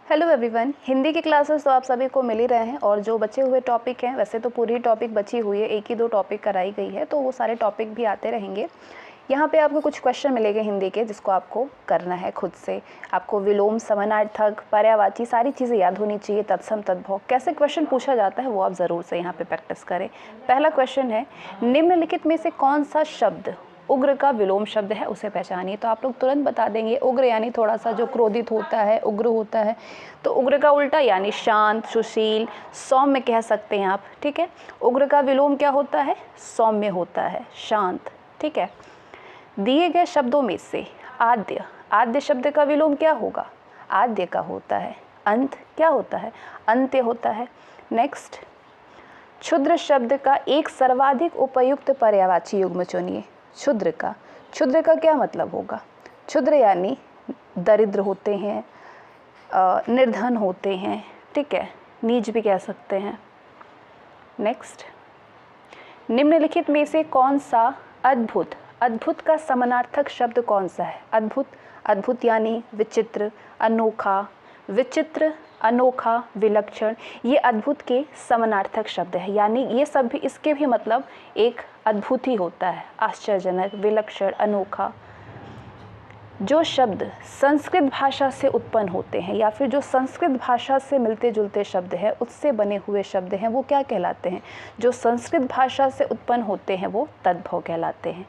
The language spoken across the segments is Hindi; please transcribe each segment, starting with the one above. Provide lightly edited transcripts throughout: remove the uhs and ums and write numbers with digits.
Hello everyone. हिंदी के क्लासेस तो आप सभी को मिल ही रहे हैं और जो बचे हुए टॉपिक हैं, वैसे तो पूरी टॉपिक बची हुई है, एक ही दो टॉपिक कराई गई है, तो वो सारे टॉपिक भी आते रहेंगे। यहाँ पे आपको कुछ क्वेश्चन मिलेंगे हिंदी के, जिसको आपको करना है खुद से। आपको विलोम, समानार्थक, पर्यायवाची सारी चीज़ें याद होनी चाहिए। तत्सम, तद्भव कैसे क्वेश्चन पूछा जाता है वो आप ज़रूर से यहाँ पे प्रैक्टिस करें। पहला क्वेश्चन है, निम्नलिखित में से कौन सा शब्द उग्र का विलोम शब्द है, उसे पहचानिए। तो आप लोग तुरंत बता देंगे। उग्र यानी थोड़ा सा जो क्रोधित होता है, उग्र होता है। तो उग्र का उल्टा यानी शांत, सुशील, सौम्य कह सकते हैं आप। ठीक है, उग्र का विलोम क्या होता है? सौम्य होता है, शांत। ठीक है, दिए गए शब्दों में से आद्य, आद्य शब्द का विलोम क्या होगा? आद्य का होता है। अंत क्या होता है? अंत्य होता है। नेक्स्ट, क्षुद्र शब्द का एक सर्वाधिक उपयुक्त पर्यायवाची युग्म चुनिए। क्षुद्र का क्या मतलब होगा? क्षुद्र यानी दरिद्र होते हैं, निर्धन होते हैं। ठीक है, नीच भी कह सकते हैं। नेक्स्ट, निम्नलिखित में से कौन सा अद्भुत, अद्भुत का समानार्थक शब्द कौन सा है? अद्भुत, अद्भुत यानी विचित्र, अनोखा, विचित्र, अनोखा, विलक्षण, ये अद्भुत के समानार्थक शब्द है। यानी ये सब भी, इसके भी मतलब एक अद्भुत ही होता है, आश्चर्यजनक, विलक्षण, अनोखा। जो शब्द संस्कृत भाषा से उत्पन्न होते हैं या फिर जो संस्कृत भाषा से मिलते जुलते शब्द हैं, उससे बने हुए शब्द हैं, वो क्या कहलाते हैं? जो संस्कृत भाषा से उत्पन्न होते हैं वो तद्भव कहलाते हैं,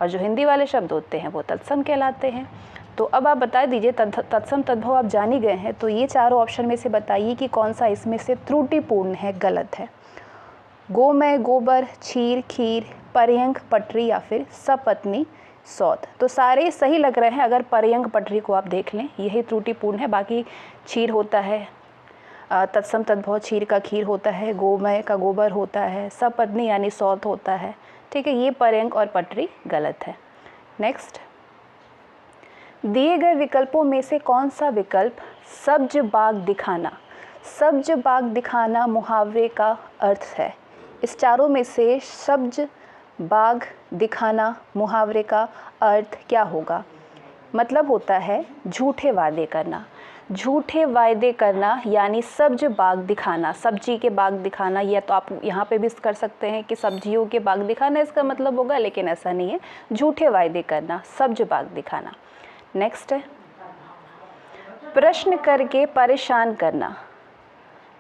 और जो हिंदी वाले शब्द होते हैं वो तत्सम कहलाते हैं। तो अब आप बता दीजिए, तत्सम तद्भव आप जान ही गए हैं, तो ये चारों ऑप्शन में से बताइए कि कौन सा इसमें से त्रुटिपूर्ण है, गलत है। गोमय, गोबर, क्षीर, खीर, पर्यंक, पटरी या फिर सपत्नी, सौत। तो सारे सही लग रहे हैं अगर पर्यंक पटरी को आप देख लें, यही त्रुटिपूर्ण है। बाकी क्षीर होता है, तत्सम तद्भव क्षीर का खीर होता है, गोमय का गोबर होता है, सपत्नी यानी सौत होता है। ठीक है, ये पर्यंक और पटरी गलत है। नेक्स्ट, दिए गए विकल्पों में से कौन सा विकल्प सब्ज बाग दिखाना, सब्ज बाग दिखाना मुहावरे का अर्थ है? इस चारों में से सब्ज बाग दिखाना मुहावरे का अर्थ क्या होगा? मतलब होता है झूठे वादे करना, झूठे वादे करना यानी सब्ज बाग दिखाना, सब्जी के बाग दिखाना। या तो आप यहाँ पे भी कर सकते हैं कि सब्जियों के बाग दिखाना इसका मतलब होगा, लेकिन ऐसा नहीं है। झूठे वादे करना, सब्ज बाग दिखाना। नेक्स्ट है, प्रश्न करके परेशान करना,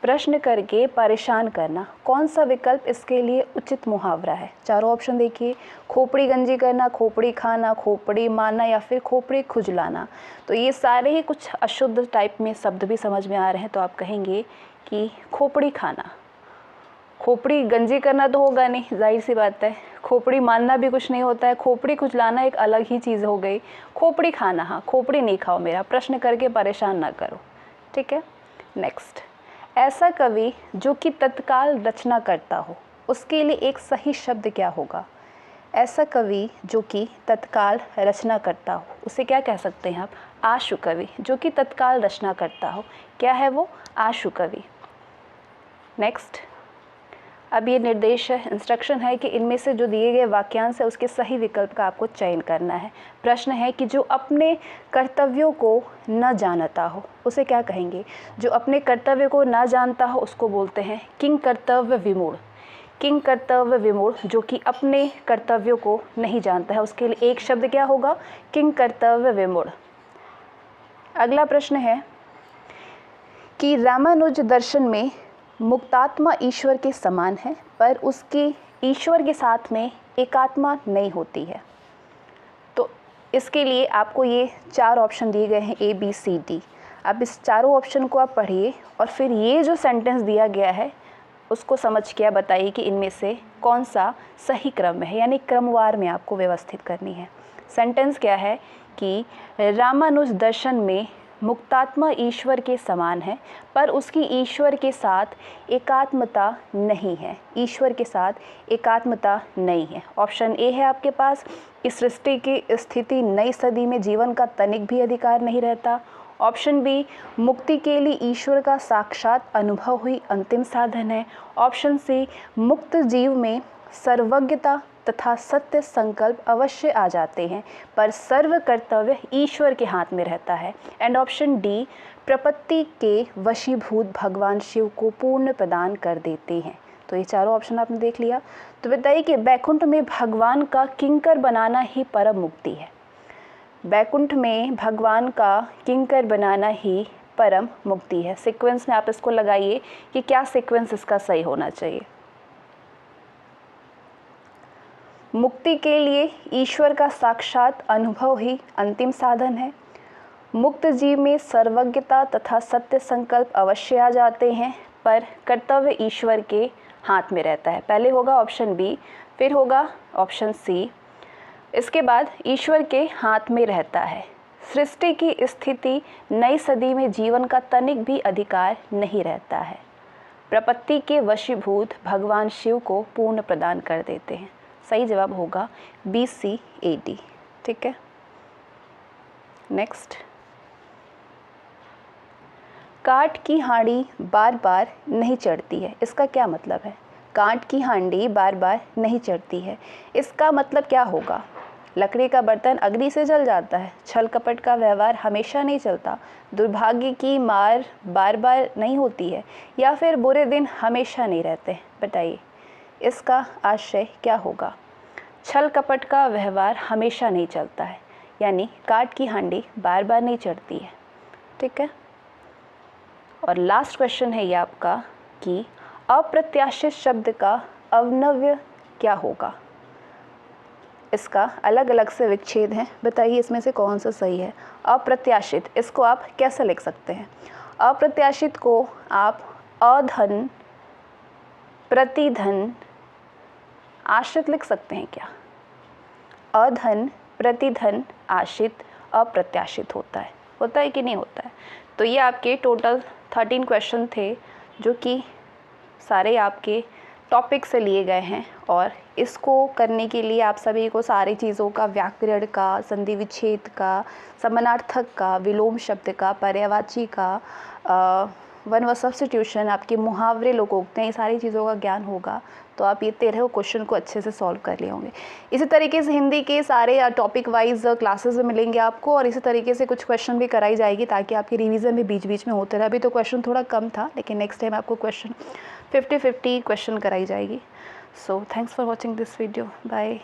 प्रश्न करके परेशान करना, कौन सा विकल्प इसके लिए उचित मुहावरा है? चारों ऑप्शन देखिए, खोपड़ी गंजी करना, खोपड़ी खाना, खोपड़ी मारना या फिर खोपड़ी खुजलाना। तो ये सारे ही कुछ अशुद्ध टाइप में शब्द भी समझ में आ रहे हैं, तो आप कहेंगे कि खोपड़ी खाना। खोपड़ी गंजी करना तो होगा नहीं, जाहिर सी बात है। खोपड़ी मारना भी कुछ नहीं होता है। खोपड़ी खुजलाना एक अलग ही चीज़ हो गई। खोपड़ी खाना, हाँ, खोपड़ी नहीं खाओ मेरा, प्रश्न करके परेशान ना करो। ठीक है। नेक्स्ट, ऐसा कवि जो कि तत्काल रचना करता हो, उसके लिए एक सही शब्द क्या होगा? ऐसा कवि जो कि तत्काल रचना करता हो, उसे क्या कह सकते हैं आप? आशु कवि। जो कि तत्काल रचना करता हो, क्या है वो? आशु कवि। नेक्स्ट, अब ये निर्देश है, इंस्ट्रक्शन है कि इनमें से जो दिए गए वाक्यांश है उसके सही विकल्प का आपको चयन करना है। प्रश्न है कि जो अपने कर्तव्यों को न जानता हो, उसे क्या कहेंगे? जो अपने कर्तव्य को ना जानता हो उसको बोलते हैं किंग कर्तव्य विमूढ़। किंग कर्तव्य विमूढ़, जो कि अपने कर्तव्यों को नहीं जानता है, उसके लिए एक शब्द क्या होगा? किंग कर्तव्य विमूढ़। अगला प्रश्न है कि रामानुज दर्शन में मुक्तात्मा ईश्वर के समान है, पर उसकी ईश्वर के साथ में एकात्मा नहीं होती है। तो इसके लिए आपको ये चार ऑप्शन दिए गए हैं, ए, बी, सी, डी। अब इस चारों ऑप्शन को आप पढ़िए और फिर ये जो सेंटेंस दिया गया है उसको समझ के बताइए कि इनमें से कौन सा सही क्रम में है, यानी क्रमवार में आपको व्यवस्थित करनी है। सेंटेंस क्या है कि रामानुज दर्शन में मुक्तात्मा ईश्वर के समान है, पर उसकी ईश्वर के साथ एकात्मता नहीं है। ईश्वर के साथ एकात्मता नहीं है। ऑप्शन ए है आपके पास, इस सृष्टि की स्थिति नई सदी में जीवन का तनिक भी अधिकार नहीं रहता। ऑप्शन बी, मुक्ति के लिए ईश्वर का साक्षात अनुभव ही अंतिम साधन है। ऑप्शन सी, मुक्त जीव में सर्वज्ञता तथा सत्य संकल्प अवश्य आ जाते हैं, पर सर्व कर्तव्य ईश्वर के हाथ में रहता है। एंड ऑप्शन डी, प्रपत्ति के वशीभूत भगवान शिव को पूर्ण प्रदान कर देते हैं। तो ये चारों ऑप्शन आपने देख लिया। तो बताइए कि बैकुंठ में भगवान का किंकर बनाना ही परम मुक्ति है। बैकुंठ में भगवान का किंकर बनाना ही परम मुक्ति है। सीक्वेंस में आप इसको लगाइए कि क्या सीक्वेंस इसका सही होना चाहिए। मुक्ति के लिए ईश्वर का साक्षात अनुभव ही अंतिम साधन है। मुक्त जीव में सर्वज्ञता तथा सत्य संकल्प अवश्य आ जाते हैं, पर कर्तव्य ईश्वर के हाथ में रहता है। पहले होगा ऑप्शन बी, फिर होगा ऑप्शन सी, इसके बाद ईश्वर के हाथ में रहता है। सृष्टि की स्थिति नई सदी में जीवन का तनिक भी अधिकार नहीं रहता है। प्रपत्ति के वशीभूत भगवान शिव को पूर्ण प्रदान कर देते हैं। सही जवाब होगा BCAD। ठीक है, नेक्स्ट। काठ की हांडी बार बार नहीं चढ़ती है, इसका क्या मतलब है? काठ की हांडी बार बार नहीं चढ़ती है, इसका मतलब क्या होगा? लकड़ी का बर्तन अग्नि से जल जाता है, छल कपट का व्यवहार हमेशा नहीं चलता, दुर्भाग्य की मार बार बार नहीं होती है, या फिर बुरे दिन हमेशा नहीं रहते। बताइए इसका आशय क्या होगा? छल कपट का व्यवहार हमेशा नहीं चलता है, यानी काठ की हांडी बार बार नहीं चढ़ती है। ठीक है, और लास्ट क्वेश्चन है ये आपका कि अप्रत्याशित शब्द का अवनव्य क्या होगा? इसका अलग अलग से विच्छेद है, बताइए इसमें से कौन सा सही है? अप्रत्याशित, इसको आप कैसे लिख सकते हैं? अप्रत्याशित को आप अधन प्रतिधन आश्रित लिख सकते हैं क्या? अधन प्रतिधन आश्रित अप्रत्याशित होता है कि नहीं होता है? तो ये आपके टोटल 13 क्वेश्चन थे, जो कि सारे आपके टॉपिक से लिए गए हैं। और इसको करने के लिए आप सभी को सारी चीज़ों का, व्याकरण का, संधि विच्छेद का, समानार्थक का, विलोम शब्द का, पर्यायवाची का, वन व सब्स्टिट्यूशन, आपके मुहावरे, लोकोक्तियाँ, ये सारी चीज़ों का ज्ञान होगा। तो आप ये 13 क्वेश्चन को अच्छे से सॉल्व कर लिए होंगे। इसी तरीके से हिंदी के सारे टॉपिक वाइज क्लासेस में मिलेंगे आपको, और इसी तरीके से कुछ क्वेश्चन भी कराई जाएगी ताकि आपकी रिवीजन भी बीच बीच में होते रहे। अभी तो क्वेश्चन थोड़ा कम था, लेकिन नेक्स्ट टाइम आपको क्वेश्चन 50-50 क्वेश्चन कराई जाएगी। So thanks for watching this video, bye.